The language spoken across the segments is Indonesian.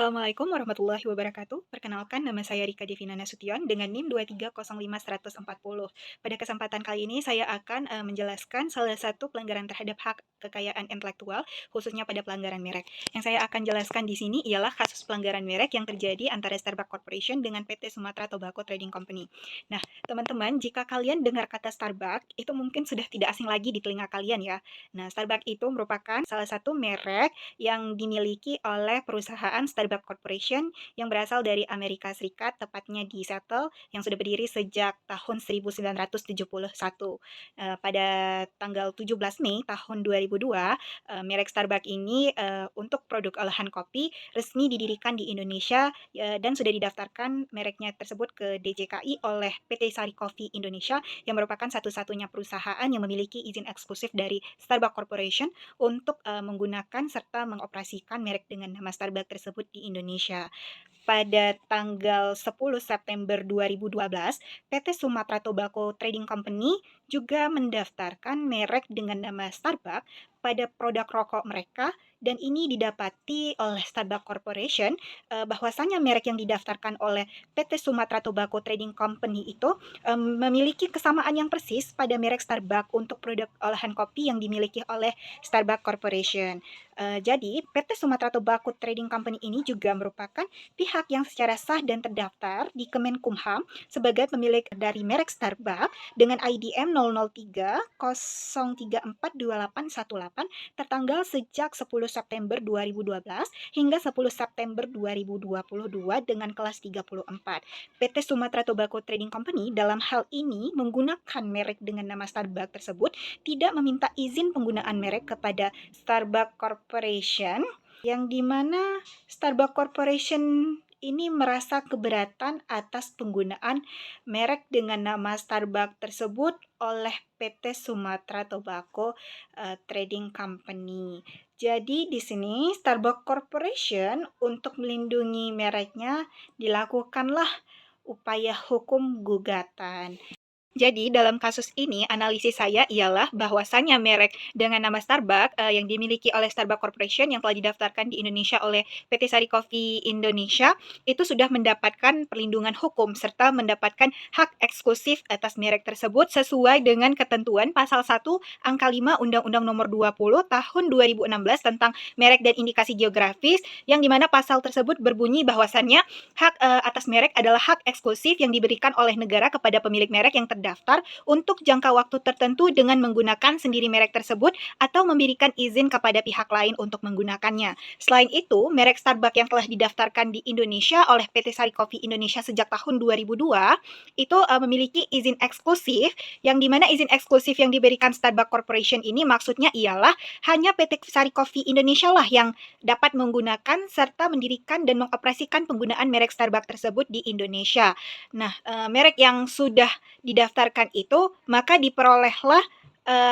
Assalamualaikum warahmatullahi wabarakatuh. Perkenalkan, nama saya Rika Devina Nasution dengan NIM 2305140. Pada kesempatan kali ini saya akan menjelaskan salah satu pelanggaran terhadap hak kekayaan intelektual, khususnya pada pelanggaran merek. Yang saya akan jelaskan di sini ialah kasus pelanggaran merek yang terjadi antara Starbucks Corporation dengan PT Sumatra Tobacco Trading Company. Nah, teman-teman, jika kalian dengar kata Starbucks, itu mungkin sudah tidak asing lagi di telinga kalian ya. Nah, Starbucks itu merupakan salah satu merek yang dimiliki oleh perusahaan Starbucks Corporation yang berasal dari Amerika Serikat, tepatnya di Seattle, yang sudah berdiri sejak tahun 1971. Pada tanggal 17 Mei tahun 2002, merek Starbucks ini untuk produk olahan kopi resmi didirikan di Indonesia dan sudah didaftarkan mereknya tersebut ke DJKI oleh PT Sari Coffee Indonesia yang merupakan satu-satunya perusahaan yang memiliki izin eksklusif dari Starbucks Corporation untuk menggunakan serta mengoperasikan merek dengan nama Starbucks tersebut di Indonesia. Pada tanggal 10 September 2012, PT Sumatra Tobacco Trading Company juga mendaftarkan merek dengan nama Starbucks pada produk rokok mereka, dan ini didapati oleh Starbucks Corporation bahwasanya merek yang didaftarkan oleh PT Sumatra Tobacco Trading Company itu memiliki kesamaan yang persis pada merek Starbucks untuk produk olahan kopi yang dimiliki oleh Starbucks Corporation. Jadi, PT Sumatra Tobacco Trading Company ini juga merupakan pihak yang secara sah dan terdaftar di Kemenkumham sebagai pemilik dari merek Starbucks dengan IDM 003 0342818 tertanggal sejak 10 September 2012 hingga 10 September 2022 dengan kelas 34. PT Sumatra Tobacco Trading Company dalam hal ini menggunakan merek dengan nama Starbucks tersebut tidak meminta izin penggunaan merek kepada Starbucks Corporation, yang dimana Starbucks Corporation ini merasa keberatan atas penggunaan merek dengan nama Starbucks tersebut oleh PT Sumatra Tobacco Trading Company. Jadi di sini Starbucks Corporation untuk melindungi mereknya dilakukanlah upaya hukum gugatan. Jadi dalam kasus ini analisis saya ialah bahwasannya merek dengan nama Starbucks yang dimiliki oleh Starbucks Corporation yang telah didaftarkan di Indonesia oleh PT Sari Coffee Indonesia itu sudah mendapatkan perlindungan hukum serta mendapatkan hak eksklusif atas merek tersebut sesuai dengan ketentuan pasal 1 angka 5 Undang-Undang Nomor 20 Tahun 2016 tentang merek dan indikasi geografis, yang dimana pasal tersebut berbunyi bahwasannya hak atas merek adalah hak eksklusif yang diberikan oleh negara kepada pemilik merek yang terdaftar untuk jangka waktu tertentu dengan menggunakan sendiri merek tersebut atau memberikan izin kepada pihak lain untuk menggunakannya. Selain itu, merek Starbucks yang telah didaftarkan di Indonesia oleh PT Sari Coffee Indonesia sejak tahun 2002 itu memiliki izin eksklusif, yang dimana izin eksklusif yang diberikan Starbucks Corporation ini maksudnya ialah hanya PT Sari Coffee Indonesia lah yang dapat menggunakan serta mendirikan dan mengoperasikan penggunaan merek Starbucks tersebut di Indonesia. Nah, merek yang sudah didaftarkan itu, maka diperolehlah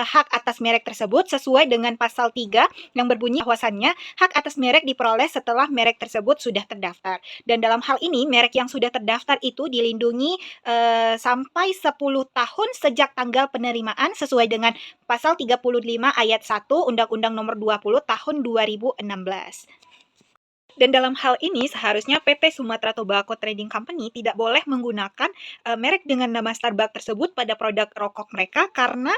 hak atas merek tersebut sesuai dengan pasal 3 yang berbunyi bahwasannya hak atas merek diperoleh setelah merek tersebut sudah terdaftar. Dan dalam hal ini, merek yang sudah terdaftar itu dilindungi sampai 10 tahun sejak tanggal penerimaan sesuai dengan pasal 35 ayat 1 Undang-Undang Nomor 20 Tahun 2016. Dan dalam hal ini seharusnya PT Sumatra Tobacco Trading Company tidak boleh menggunakan merek dengan nama Starbucks tersebut pada produk rokok mereka karena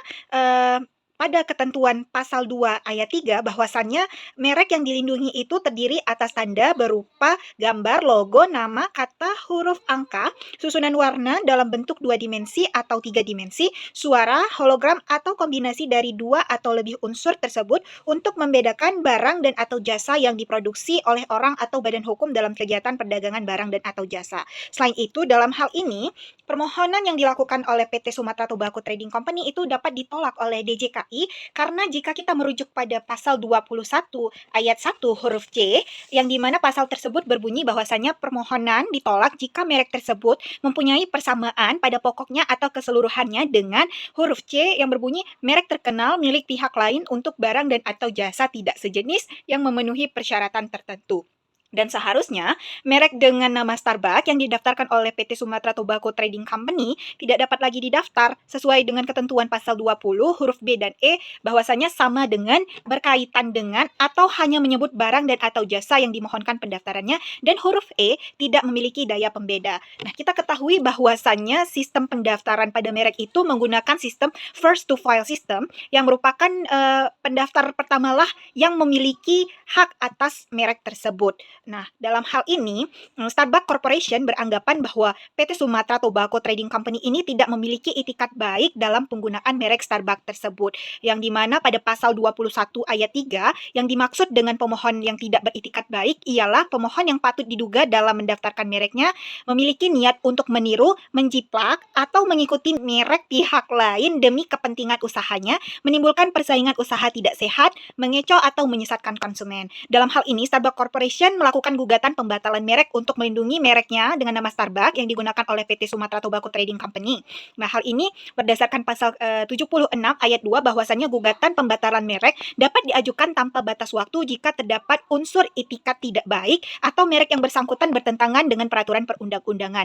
pada ketentuan pasal 2 ayat 3 bahwasannya merek yang dilindungi itu terdiri atas tanda berupa gambar, logo, nama, kata, huruf, angka, susunan warna dalam bentuk 2 dimensi atau 3 dimensi, suara, hologram, atau kombinasi dari 2 atau lebih unsur tersebut untuk membedakan barang dan atau jasa yang diproduksi oleh orang atau badan hukum dalam kegiatan perdagangan barang dan atau jasa. Selain itu, dalam hal ini, permohonan yang dilakukan oleh PT Sumatra Tobacco Trading Company itu dapat ditolak oleh DJKI karena jika kita merujuk pada pasal 21 ayat 1 huruf C, yang dimana pasal tersebut berbunyi bahwasannya permohonan ditolak jika merek tersebut mempunyai persamaan pada pokoknya atau keseluruhannya dengan huruf C yang berbunyi merek terkenal milik pihak lain untuk barang dan atau jasa tidak sejenis yang memenuhi persyaratan tertentu. Dan seharusnya, merek dengan nama Starbucks yang didaftarkan oleh PT Sumatra Tobacco Trading Company tidak dapat lagi didaftar sesuai dengan ketentuan pasal 20 huruf B dan E bahwasanya sama dengan, berkaitan dengan, atau hanya menyebut barang dan atau jasa yang dimohonkan pendaftarannya, dan huruf E tidak memiliki daya pembeda. Nah, kita ketahui bahwasannya sistem pendaftaran pada merek itu menggunakan sistem first to file system yang merupakan pendaftar pertamalah yang memiliki hak atas merek tersebut. Nah, dalam hal ini, Starbucks Corporation beranggapan bahwa PT Sumatra Tobacco Trading Company ini tidak memiliki itikat baik dalam penggunaan merek Starbucks tersebut, yang dimana pada pasal 21 ayat 3, yang dimaksud dengan pemohon yang tidak beritikat baik ialah pemohon yang patut diduga dalam mendaftarkan mereknya memiliki niat untuk meniru, menjiplak, atau mengikuti merek pihak lain demi kepentingan usahanya, menimbulkan persaingan usaha tidak sehat, mengecoh atau menyesatkan konsumen. Dalam hal ini, Starbucks Corporation melakukan gugatan pembatalan merek untuk melindungi mereknya dengan nama Starbucks yang digunakan oleh PT Sumatra Tobacco Trading Company. Nah, hal ini berdasarkan pasal 76 ayat 2 bahwasannya gugatan pembatalan merek dapat diajukan tanpa batas waktu jika terdapat unsur itikat tidak baik atau merek yang bersangkutan bertentangan dengan peraturan perundang-undangan.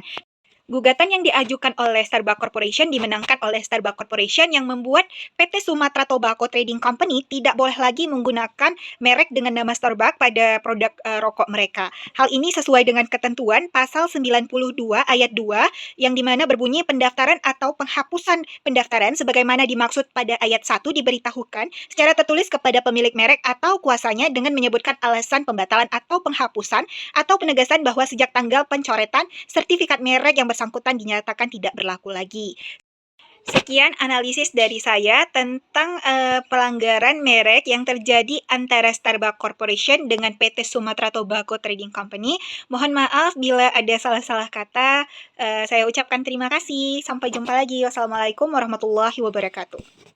Gugatan yang diajukan oleh Starbucks Corporation dimenangkan oleh Starbucks Corporation yang membuat PT Sumatra Tobacco Trading Company tidak boleh lagi menggunakan merek dengan nama Starbucks pada produk rokok mereka. Hal ini sesuai dengan ketentuan pasal 92 ayat 2 yang dimana berbunyi pendaftaran atau penghapusan pendaftaran sebagaimana dimaksud pada ayat 1 diberitahukan secara tertulis kepada pemilik merek atau kuasanya dengan menyebutkan alasan pembatalan atau penghapusan atau penegasan bahwa sejak tanggal pencoretan sertifikat merek yang bersangkutan dinyatakan tidak berlaku lagi. Sekian analisis dari saya tentang pelanggaran merek yang terjadi antara Starbucks Corporation dengan PT Sumatra Tobacco Trading Company. Mohon maaf bila ada salah-salah kata. Saya ucapkan terima kasih. Sampai jumpa lagi. Wassalamualaikum warahmatullahi wabarakatuh.